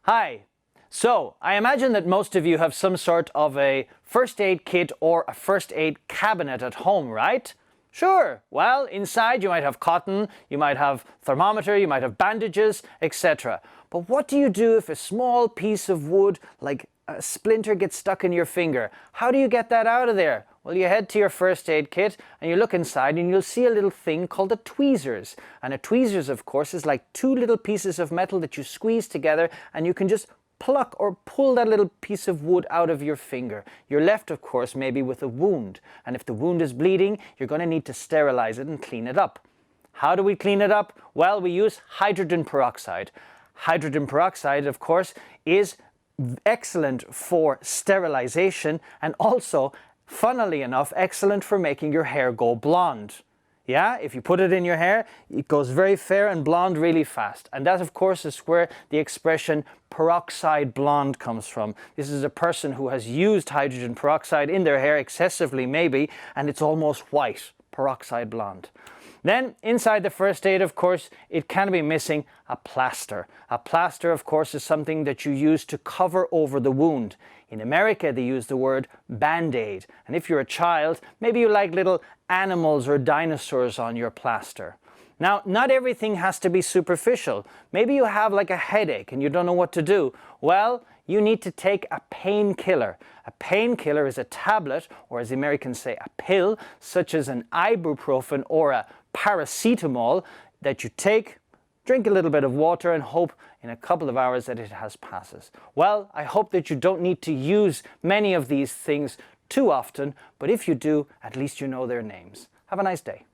Hi. So, I imagine that most of you have some sort of a first aid kit or a first aid cabinet at home, right? Sure. Well, inside you might have cotton, you might have thermometer, you might have bandages, etc. But what do you do if a small piece of wood, like a splinter, gets stuck in your finger? How do you get that out of there? Well, you head to your first aid kit and you look inside and you'll see a little thing called a tweezers. And a tweezers, of course, is like two little pieces of metal that you squeeze together and you can just pluck or pull that little piece of wood out of your finger. You're left, of course, maybe with a wound. And if the wound is bleeding, you're going to need to sterilize it and clean it up. How do we clean it up? Well, we use hydrogen peroxide. Hydrogen peroxide, of course, is excellent for sterilization and also, funnily enough, excellent for making your hair go blonde. Yeah, if you put it in your hair, it goes very fair and blonde really fast. And that, of course, is where the expression peroxide blonde comes from. This is a person who has used hydrogen peroxide in their hair excessively, maybe, and it's almost white. Peroxide blonde. Then, inside the first aid, of course, it can be missing a plaster. A plaster, of course, is something that you use to cover over the wound. In America, they use the word Band-Aid. And if you're a child, maybe you like little animals or dinosaurs on your plaster. Now, not everything has to be superficial. Maybe you have like a headache and you don't know what to do. Well, you need to take a painkiller. A painkiller is a tablet, or as the Americans say, a pill, such as an ibuprofen or a paracetamol that you take, drink a little bit of water and hope in a couple of hours that it has passes. Well, I hope that you don't need to use many of these things too often, but if you do, at least you know their names. Have a nice day.